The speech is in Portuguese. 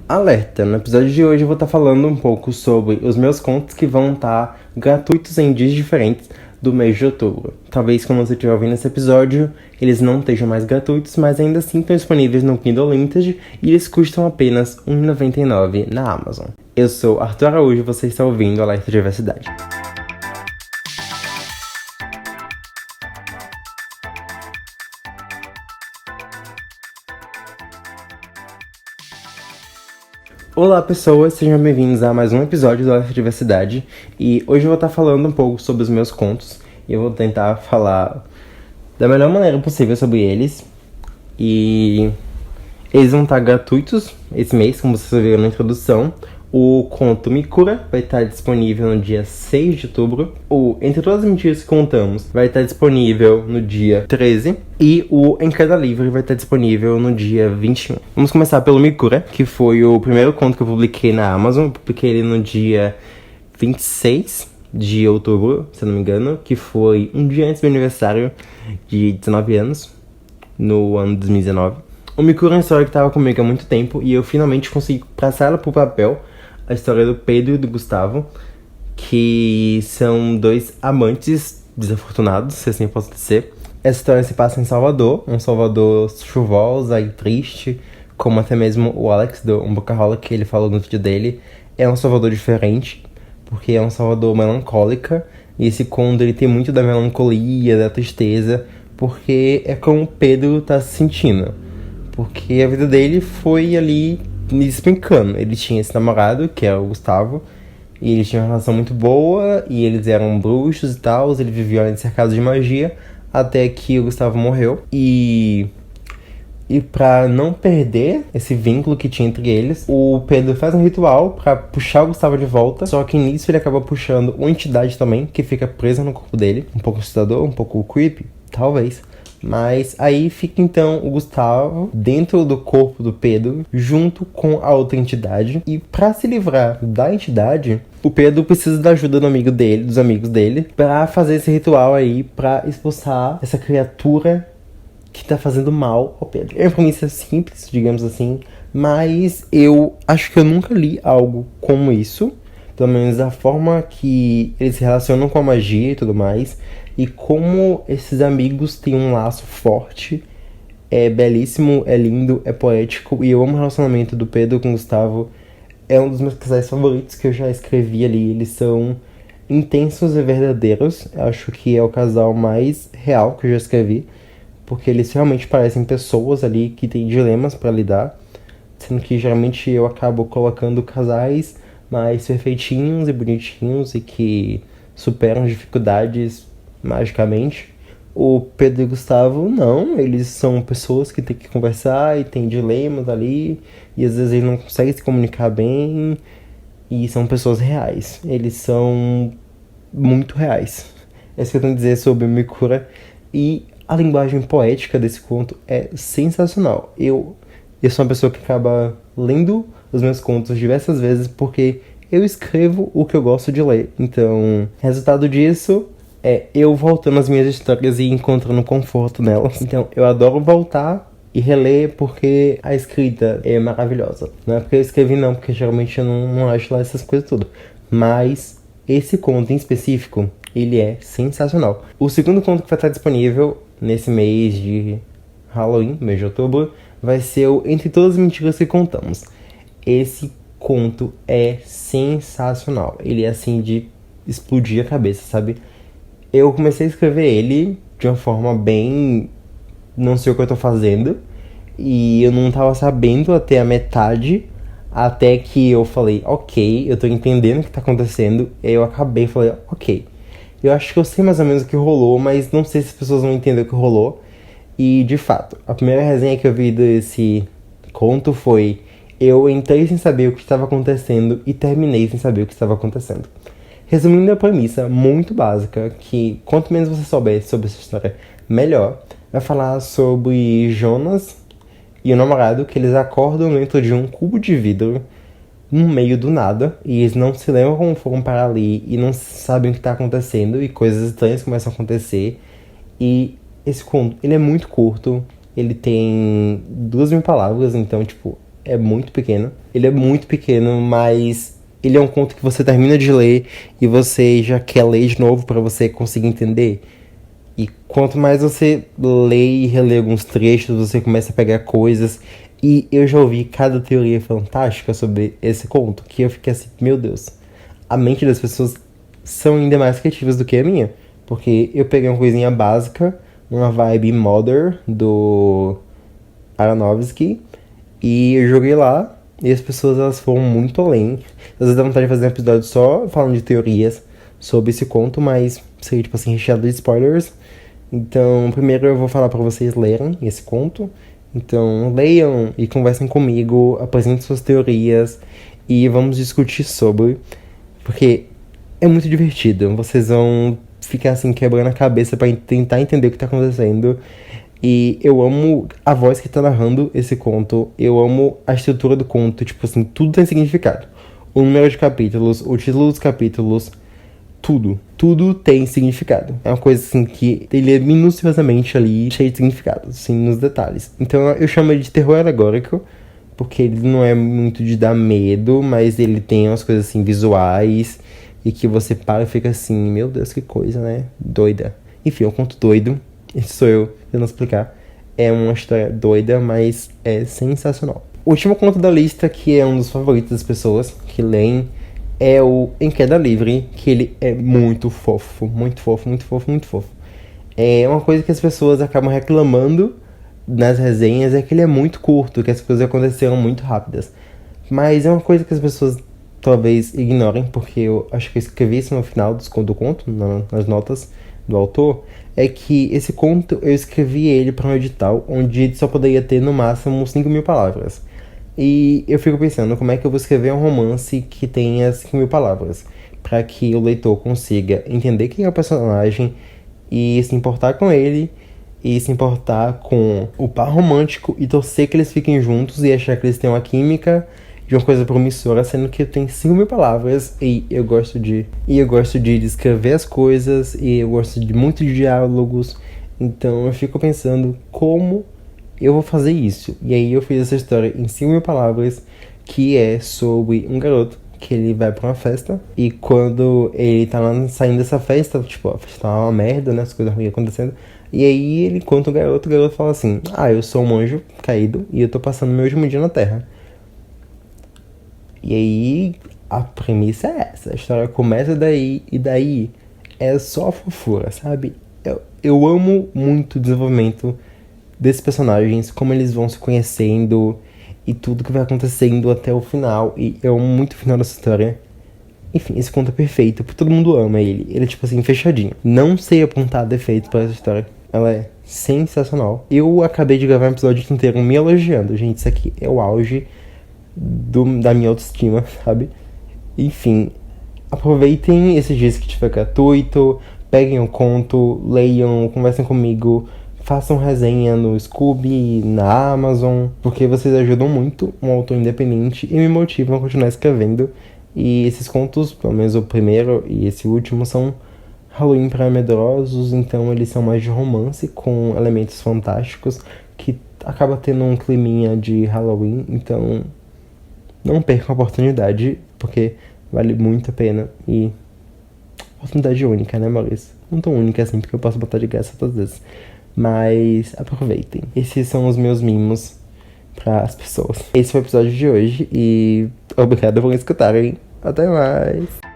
Alerta! No episódio de hoje eu vou estar falando um pouco sobre os meus contos que vão estar gratuitos em dias diferentes do mês de outubro. Talvez quando você estiver ouvindo esse episódio, eles não estejam mais gratuitos, mas ainda assim estão disponíveis no Kindle Unlimited e eles custam apenas R$ 1,99 na Amazon. Eu sou Arthur Araújo e você está ouvindo Alerta Diversidade. Olá pessoas, sejam bem-vindos a mais um episódio do Alerta Diversidade. E hoje eu vou estar falando um pouco sobre os meus contos e eu vou tentar falar da melhor maneira possível sobre eles. E eles vão estar gratuitos esse mês, como vocês viram na introdução. O conto Me Cura vai estar disponível no dia 6 de outubro. O Entre Todas as Mentiras que Contamos vai estar disponível no dia 13. E o Em Queda Livre vai estar disponível no dia 21. Vamos começar pelo Me Cura, que foi o primeiro conto que eu publiquei na Amazon. Eu publiquei ele no dia 26 de outubro, se eu não me engano, que foi um dia antes do meu aniversário de 19 anos, no ano de 2019. O Me Cura é uma história que estava comigo há muito tempo e eu finalmente consegui passar ela pro papel. A história do Pedro e do Gustavo, que são dois amantes desafortunados, se assim posso dizer. Essa história se passa em Salvador, um Salvador chuvosa e triste, como até mesmo o Alex do Unbookaholic, que ele falou no vídeo dele. É um Salvador diferente, porque é um Salvador melancólica, e esse conto ele tem muito da melancolia, da tristeza, porque é como o Pedro tá se sentindo. Porque a vida dele foi ali me despencando. Ele tinha esse namorado, que é o Gustavo, e eles tinham uma relação muito boa, e eles eram bruxos e tal, eles viviam ali cercados de magia, até que o Gustavo morreu. E pra não perder esse vínculo que tinha entre eles, o Pedro faz um ritual pra puxar o Gustavo de volta, só que nisso ele acaba puxando uma entidade também, que fica presa no corpo dele. Um pouco assustador, um pouco creepy, talvez. Mas aí fica então o Gustavo dentro do corpo do Pedro, junto com a outra entidade. E pra se livrar da entidade, o Pedro precisa da ajuda do amigo dele, dos amigos dele, pra fazer esse ritual aí, pra expulsar essa criatura que tá fazendo mal ao Pedro. É uma premissa simples, digamos assim, mas eu acho que eu nunca li algo como isso. Pelo menos da forma que eles se relacionam com a magia e tudo mais. E como esses amigos têm um laço forte. É belíssimo, é lindo, é poético. E eu amo o relacionamento do Pedro com o Gustavo. É um dos meus casais favoritos que eu já escrevi ali. Eles são intensos e verdadeiros. Eu acho que é o casal mais real que eu já escrevi. Porque eles realmente parecem pessoas ali que têm dilemas pra lidar. Sendo que geralmente eu acabo colocando casais mais perfeitinhos e bonitinhos e que superam as dificuldades magicamente. O Pedro e o Gustavo, não, eles são pessoas que têm que conversar e têm dilemas ali, e às vezes eles não conseguem se comunicar bem, e são pessoas reais. Eles são muito reais. É isso que eu tenho a dizer sobre Me Cura. E a linguagem poética desse conto é sensacional. Eu sou uma pessoa que acaba lendo os meus contos diversas vezes porque eu escrevo o que eu gosto de ler. Então, resultado disso é eu voltando às minhas histórias e encontrando conforto nelas. Então, eu adoro voltar e reler porque a escrita é maravilhosa. Não é porque eu escrevi não, porque geralmente eu não acho lá essas coisas tudo. Mas esse conto em específico, ele é sensacional. O segundo conto que vai estar disponível nesse mês de Halloween, mês de outubro, vai ser o Entre Todas as Mentiras que Contamos. Esse conto é sensacional. Ele é assim de explodir a cabeça, sabe? Eu comecei a escrever ele de uma forma bem... não sei o que eu tô fazendo. E eu não tava sabendo até a metade. Até que eu falei, ok, eu tô entendendo o que tá acontecendo. E aí eu acabei e falei, ok. Eu acho que eu sei mais ou menos o que rolou, mas não sei se as pessoas vão entender o que rolou. E, de fato, a primeira resenha que eu vi desse conto foi... eu entrei sem saber o que estava acontecendo e terminei sem saber o que estava acontecendo. Resumindo a premissa muito básica, que quanto menos você souber sobre essa história, melhor. Vai falar sobre Jonas e o namorado, que eles acordam dentro de um cubo de vidro no meio do nada, e eles não se lembram como foram para ali e não sabem o que está acontecendo, e coisas estranhas começam a acontecer. E esse conto, ele é muito curto, ele tem 2.000 palavras, então, tipo, é muito pequeno. Ele é muito pequeno, mas ele é um conto que você termina de ler e você já quer ler de novo pra você conseguir entender. E quanto mais você lê e relê alguns trechos, você começa a pegar coisas. E eu já ouvi cada teoria fantástica sobre esse conto, que eu fiquei assim, meu Deus, a mente das pessoas são ainda mais criativas do que a minha. Porque eu peguei uma coisinha básica, uma vibe Mother do Aronofsky, e eu joguei lá, e as pessoas elas foram muito além. Às vezes dá vontade de fazer um episódio só falando de teorias sobre esse conto, mas seria tipo assim, recheado de spoilers. Então, primeiro eu vou falar pra vocês lerem esse conto. Então, leiam e conversem comigo, apresentem suas teorias e vamos discutir sobre, porque é muito divertido. Vocês vão ficar assim quebrando a cabeça pra tentar entender o que tá acontecendo. E eu amo a voz que tá narrando esse conto. Eu amo a estrutura do conto. Tipo assim, tudo tem significado. O número de capítulos, o título dos capítulos, tudo. Tudo tem significado. É uma coisa assim que ele é minuciosamente ali, cheio de significado, assim, nos detalhes. Então eu chamo ele de terror alegórico, porque ele não é muito de dar medo, mas ele tem umas coisas assim visuais e que você para e fica assim, meu Deus, que coisa, né? Doida. Enfim, é um conto doido. Esse sou eu tentando explicar. É uma história doida, mas é sensacional. O último conto da lista, que é um dos favoritos das pessoas que leem, é o Em Queda Livre, que ele é muito fofo, muito fofo, muito fofo, muito fofo. É uma coisa que as pessoas acabam reclamando nas resenhas, é que ele é muito curto, que as coisas aconteceram muito rápidas. Mas é uma coisa que as pessoas talvez ignorem, porque eu acho que eu escrevi isso no final do conto, nas notas do autor, é que esse conto eu escrevi ele para um edital onde ele só poderia ter no máximo 5.000 palavras. E eu fico pensando, como é que eu vou escrever um romance que tenha 5.000 palavras? Para que o leitor consiga entender quem é o personagem e se importar com ele, e se importar com o par romântico e torcer que eles fiquem juntos e achar que eles têm uma química de uma coisa promissora, sendo que tem 5.000 palavras e eu gosto de descrever as coisas e eu gosto de muito de diálogos. Então eu fico pensando como eu vou fazer isso. E aí eu fiz essa história em 5.000 palavras, que é sobre um garoto que ele vai pra uma festa, e quando ele tá lá saindo dessa festa, tipo, a festa tá uma merda, né, as coisas ruins acontecendo, e aí ele conta o garoto fala assim, eu sou um anjo caído, e eu tô passando meu último dia na Terra. E aí a premissa é essa, a história começa daí, e daí é só fofura, sabe? Eu amo muito o desenvolvimento desses personagens, como eles vão se conhecendo e tudo que vai acontecendo até o final. E eu amo muito o final dessa história. Enfim, esse conto é perfeito, porque todo mundo ama ele. Ele é tipo assim, fechadinho. Não sei apontar defeitos para essa história. Ela é sensacional. Eu acabei de gravar um episódio inteiro me elogiando. Gente, isso aqui é o auge da minha autoestima, sabe? Enfim, aproveitem esses dias que tiver gratuito, peguem o conto, leiam, conversem comigo, façam resenha no Scooby, na Amazon, porque vocês ajudam muito um autor independente e me motivam a continuar escrevendo. E esses contos, pelo menos o primeiro e esse último, são Halloween para medrosos, então eles são mais de romance com elementos fantásticos que acaba tendo um climinha de Halloween, então não percam a oportunidade, porque vale muito a pena e oportunidade única, né, Maurício? Não tão única assim, porque eu posso botar de graça todas as vezes. Mas aproveitem. Esses são os meus mimos para as pessoas. Esse foi o episódio de hoje e obrigado por me escutarem. Até mais!